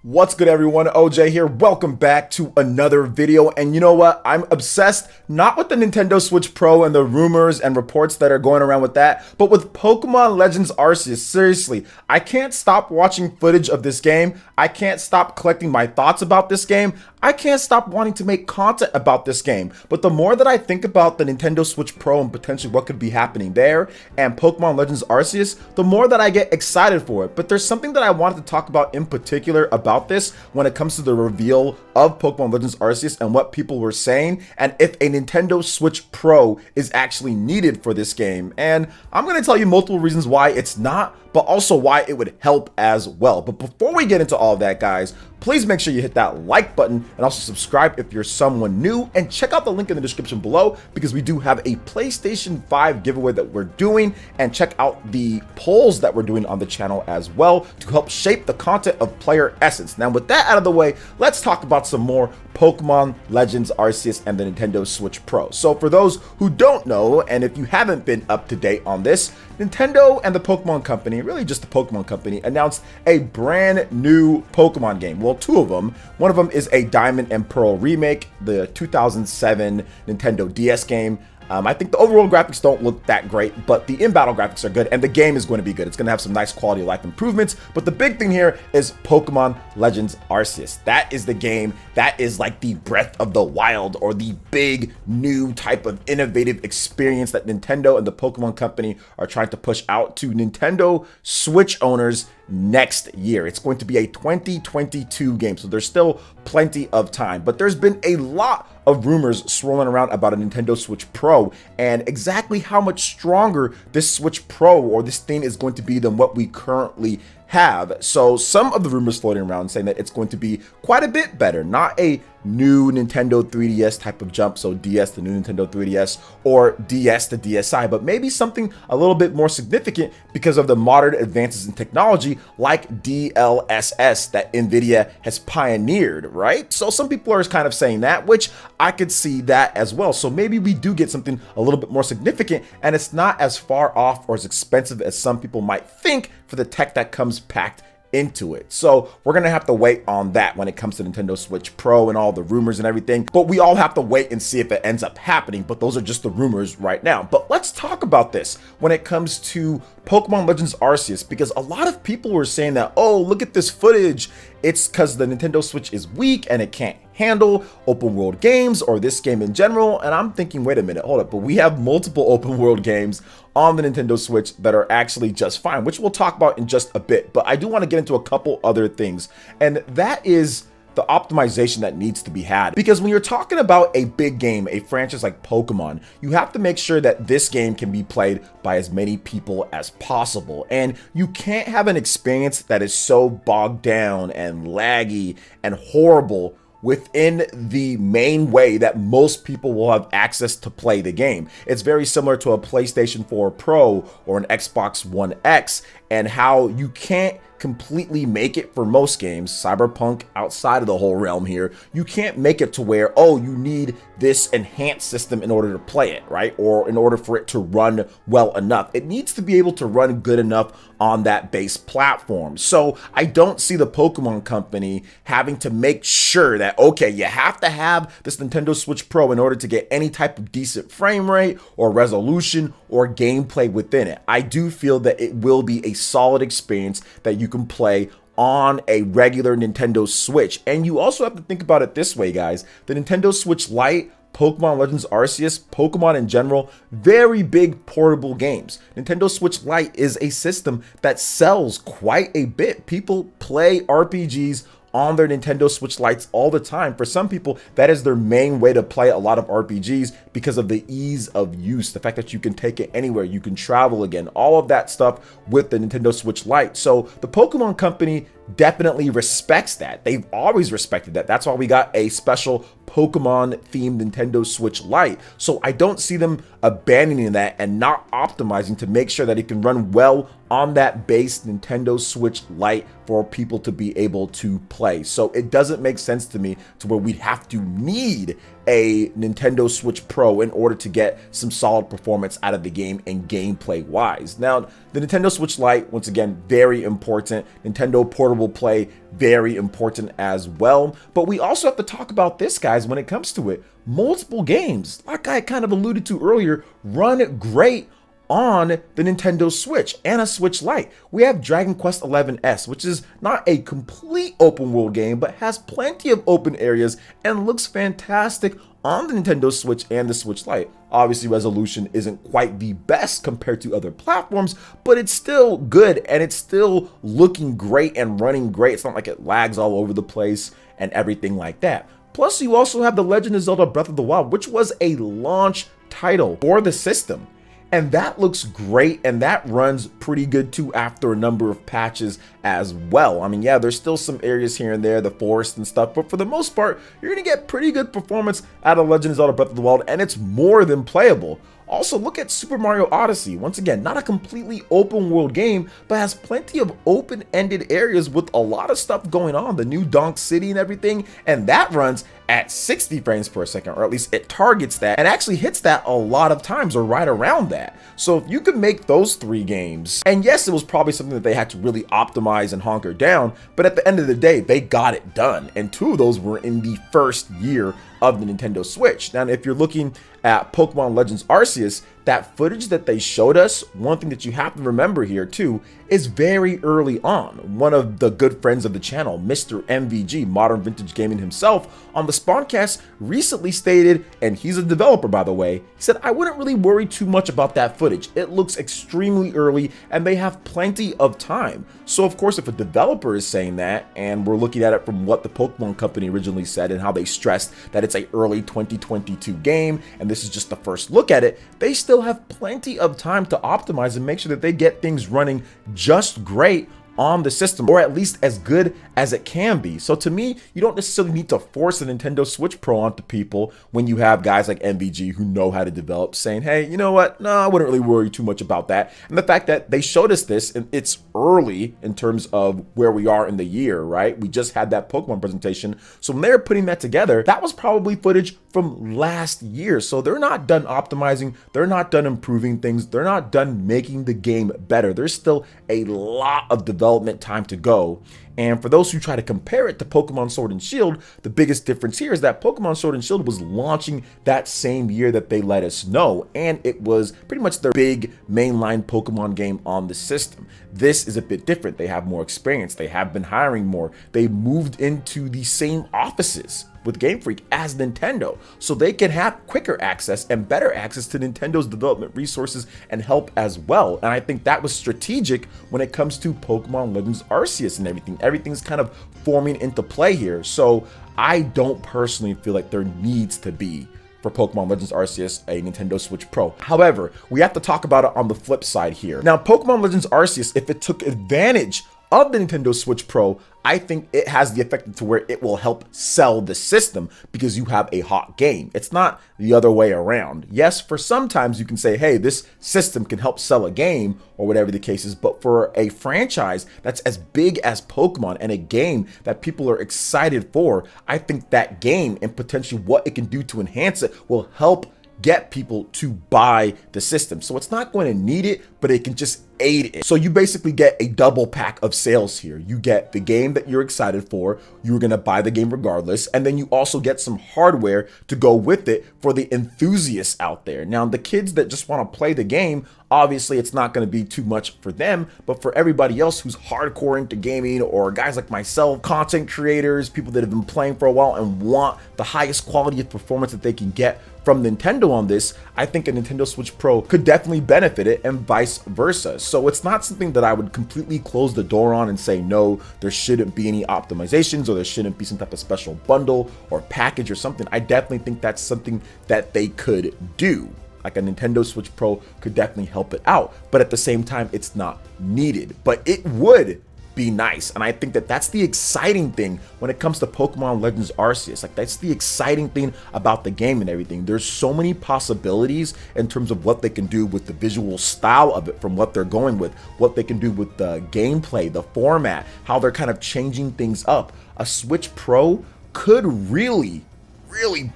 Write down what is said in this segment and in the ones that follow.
What's good, everyone? OJ here. Welcome back to another video. And you know what? I'm obsessed not with the Nintendo Switch Pro and the rumors and reports that are going around with that, but with Pokemon Legends Arceus. Seriously, I can't stop watching footage of this game. I can't stop collecting my thoughts about this game. I can't stop wanting to make content about this game. But the more that I think about the Nintendo Switch Pro and potentially what could be happening there and Pokemon Legends Arceus, the more that I get excited for it. But there's something that I wanted to talk about in particular about this when it comes to the reveal of Pokemon Legends Arceus and what people were saying, and if a Nintendo Switch Pro is actually needed for this game. And I'm going to tell you multiple reasons why it's not, but also why it would help as well. But before we get into all of that, guys, please make sure you hit that like button and also subscribe if you're someone new, and check out the link in the description below because we do have a PlayStation 5 giveaway that we're doing, and check out the polls that we're doing on the channel as well to help shape the content of Player Essence. Now, with that out of the way, let's talk about some more Pokemon Legends Arceus and the Nintendo Switch Pro. So for those who don't know, and if you haven't been up to date on this, Nintendo and the Pokemon Company, really just the Pokemon Company, announced a brand new Pokemon game. Well, two of them. One of them is a Diamond and Pearl remake, the 2007 Nintendo DS game. I think the overall graphics don't look that great, but the in-battle graphics are good, and the game is going to be good. It's going to have some nice quality of life improvements, but the big thing here is Pokemon Legends Arceus. That is the game that is like the Breath of the Wild, or the big new type of innovative experience that Nintendo and the Pokemon Company are trying to push out to Nintendo Switch owners next year. It's going to be a 2022 game, so there's still plenty of time, but there's been a lot of rumors swirling around about a Nintendo Switch Pro and exactly how much stronger this Switch Pro or this thing is going to be than what we currently have. So some of the rumors floating around saying that it's going to be quite a bit better, not a new Nintendo 3DS type of jump, so DS to new Nintendo 3DS or DS to DSi, but maybe something a little bit more significant because of the modern advances in technology like DLSS that Nvidia has pioneered, right? So some people are kind of saying that, which I could see that as well. So maybe we do get something a little bit more significant, and it's not as far off or as expensive as some people might think for the tech that comes packed into it. So we're gonna have to wait on that when it comes to Nintendo Switch Pro and all the rumors and everything, but we all have to wait and see if it ends up happening. But those are just the rumors right now. But let's talk about this when it comes to Pokemon Legends Arceus, because a lot of people were saying that, oh, look at this footage, it's because the Nintendo Switch is weak and it can't handle open world games or this game in general. And I'm thinking, wait a minute, hold up, but we have multiple open world games on the Nintendo Switch that are actually just fine, which we'll talk about in just a bit. But I do want to get into a couple other things, and that is the optimization that needs to be had. Because when you're talking about a big game, a franchise like Pokemon, you have to make sure that this game can be played by as many people as possible. And you can't have an experience that is so bogged down and laggy and horrible within the main way that most people will have access to play the game. It's very similar to a PlayStation 4 Pro or an Xbox One X, and how you can't completely make it for most games, Cyberpunk outside of the whole realm here, you can't make it to where, oh, you need this enhanced system in order to play it, right? Or in order for it to run well enough. It needs to be able to run good enough on that base platform. So I don't see the Pokemon Company having to make sure that, okay, you have to have this Nintendo Switch Pro in order to get any type of decent frame rate or resolution or gameplay within it. I do feel that it will be a solid experience that you can play on a regular Nintendo Switch. And you also have to think about it this way, guys. The Nintendo Switch Lite, Pokemon Legends Arceus, Pokemon in general, very big portable games. Nintendo Switch Lite is a system that sells quite a bit. People play RPGs on their Nintendo Switch Lites all the time. For some people, that is their main way to play a lot of RPGs because of the ease of use, the fact that you can take it anywhere, you can travel again, all of that stuff with the Nintendo Switch Lite. So the Pokemon Company definitely respects that. They've always respected that. That's why we got a special Pokemon themed Nintendo Switch Lite. So I don't see them abandoning that and not optimizing to make sure that it can run well on that base Nintendo Switch Lite for people to be able to play. So it doesn't make sense to me to where we'd have to need a Nintendo Switch Pro in order to get some solid performance out of the game and gameplay wise. Now, the Nintendo Switch Lite, once again, very important. Nintendo Portable affordable play, very important as well. But we also have to talk about this, guys, when it comes to it. Multiple games, like I kind of alluded to earlier, run great on the Nintendo Switch and a Switch Lite. We have Dragon Quest XI S, which is not a complete open world game, but has plenty of open areas and looks fantastic on the Nintendo Switch and the Switch Lite. Obviously, resolution isn't quite the best compared to other platforms, but it's still good and it's still looking great and running great. It's not like it lags all over the place and everything like that. Plus, you also have The Legend of Zelda Breath of the Wild, which was a launch title for the system. And that looks great, and that runs pretty good too after a number of patches as well. I mean, yeah, there's still some areas here and there, the forest and stuff, but for the most part, you're gonna get pretty good performance out of Legend of Zelda Breath of the Wild, and it's more than playable. Also, look at Super Mario Odyssey. Once again, not a completely open world game, but has plenty of open-ended areas with a lot of stuff going on, the new Donk City and everything, and that runs at 60 frames per second, or at least it targets that and actually hits that a lot of times, or right around that. So if you could make those 3 games, and yes, it was probably something that they had to really optimize and honker down, but at the end of the day, they got it done. And 2 of those were in the first year of the Nintendo Switch. Now, if you're looking at Pokemon Legends Arceus, that footage that they showed us, one thing that you have to remember here too, is very early on. One of the good friends of the channel, Mr. MVG, Modern Vintage Gaming himself, on the Spawncast recently stated, and he's a developer by the way, he said, I wouldn't really worry too much about that footage. It looks extremely early and they have plenty of time. So of course, if a developer is saying that, and we're looking at it from what the Pokemon Company originally said and how they stressed that it's a early 2022 game, and this is just the first look at it, they still have plenty of time to optimize and make sure that they get things running just great on the system, or at least as good as it can be. So to me, you don't necessarily need to force a Nintendo Switch Pro onto people when you have guys like MVG who know how to develop saying, hey, you know what? No, I wouldn't really worry too much about that. And the fact that they showed us this, and it's early in terms of where we are in the year, right? We just had that Pokemon presentation. So when they're putting that together, that was probably footage from last year. So they're not done optimizing. They're not done improving things. They're not done making the game better. There's still a lot of development time to go. And for those who try to compare it to Pokemon Sword and Shield, the biggest difference here is that Pokemon Sword and Shield was launching that same year that they let us know, and it was pretty much their big mainline Pokemon game on the system. This is a bit different. They have more experience. They have been hiring more. They moved into the same offices with Game Freak as Nintendo, so they can have quicker access and better access to Nintendo's development resources and help as well. And I think that was strategic when it comes to Pokemon Legends Arceus and everything. Everything's kind of forming into play here. So I don't personally feel like there needs to be, for Pokemon Legends Arceus, a Nintendo Switch Pro. However, we have to talk about it on the flip side here. Now, Pokemon Legends Arceus, if it took advantage of the Nintendo Switch Pro, I think it has the effect to where it will help sell the system because you have a hot game. It's not the other way around. Yes, for sometimes you can say, hey, this system can help sell a game or whatever the case is, but for a franchise that's as big as Pokemon and a game that people are excited for, I think that game and potentially what it can do to enhance it will help get people to buy the system. So it's not going to need it, but it can just aid it. So you basically get a double pack of sales here. You get the game that you're excited for, you're gonna buy the game regardless, and then you also get some hardware to go with it for the enthusiasts out there. Now, the kids that just wanna play the game, obviously it's not gonna be too much for them, but for everybody else who's hardcore into gaming, or guys like myself, content creators, people that have been playing for a while and want the highest quality of performance that they can get from Nintendo on this, I think a Nintendo Switch Pro could definitely benefit it, and vice versa. So it's not something that I would completely close the door on and say, no, there shouldn't be any optimizations, or there shouldn't be some type of special bundle or package or something. I definitely think that's something that they could do. Like a Nintendo Switch Pro could definitely help it out, but at the same time, it's not needed. But it would be nice, and I think that that's the exciting thing when it comes to Pokemon Legends Arceus. Like, that's the exciting thing about the game and everything. There's so many possibilities in terms of what they can do with the visual style of it, from what they're going with, what they can do with the gameplay, the format, how they're kind of changing things up. A Switch Pro could really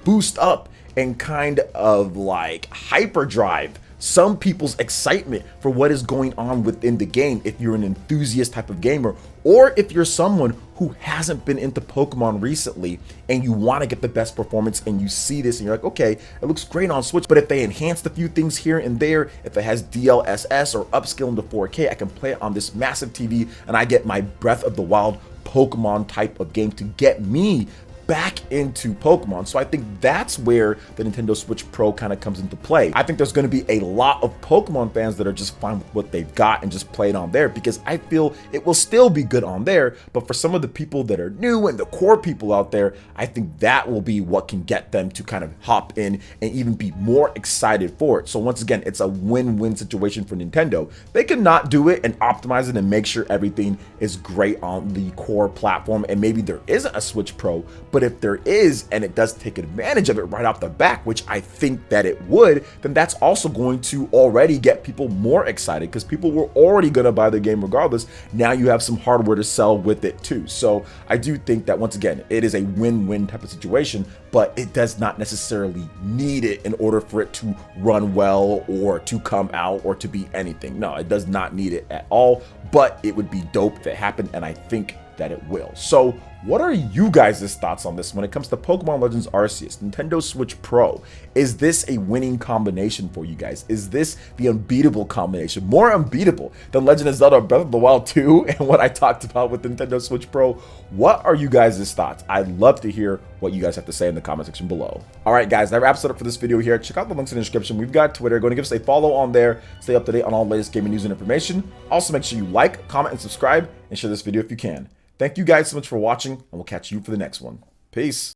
boost up and kind of like hyperdrive some people's excitement for what is going on within the game if you're an enthusiast type of gamer, or if you're someone who hasn't been into Pokemon recently and you want to get the best performance and you see this and you're like, okay, it looks great on Switch, but if they enhanced a few things here and there, if it has DLSS or upscale into 4K, I can play it on this massive TV and I get my Breath of the Wild Pokemon type of game to get me back into Pokemon. So I think that's where the Nintendo Switch Pro kind of comes into play. I think there's going to be a lot of Pokemon fans that are just fine with what they've got and just play it on there, because I feel it will still be good on there. But for some of the people that are new and the core people out there, I think that will be what can get them to kind of hop in and even be more excited for it. So once again, it's a win-win situation for Nintendo. They can not do it and optimize it and make sure everything is great on the core platform, and maybe there isn't a Switch Pro. But if there is, and it does take advantage of it right off the back, which I think that it would, then that's also going to already get people more excited, because people were already going to buy the game regardless. Now you have some hardware to sell with it too. So I do think that, once again, it is a win-win type of situation, but it does not necessarily need it in order for it to run well or to come out or to be anything. No, it does not need it at all, but it would be dope if it happened, and I think that it will. So what are you guys' thoughts on this when it comes to Pokemon Legends Arceus, Nintendo Switch Pro? Is this a winning combination for you guys? Is this the unbeatable combination? More unbeatable than Legend of Zelda Breath of the Wild 2 and what I talked about with Nintendo Switch Pro? What are you guys' thoughts? I'd love to hear what you guys have to say in the comment section below. All right, guys, that wraps it up for this video here. Check out the links in the description. We've got Twitter. Go and give us a follow on there. Stay up to date on all the latest gaming news and information. Also, make sure you like, comment, and subscribe, and share this video if you can. Thank you guys so much for watching, and we'll catch you for the next one. Peace.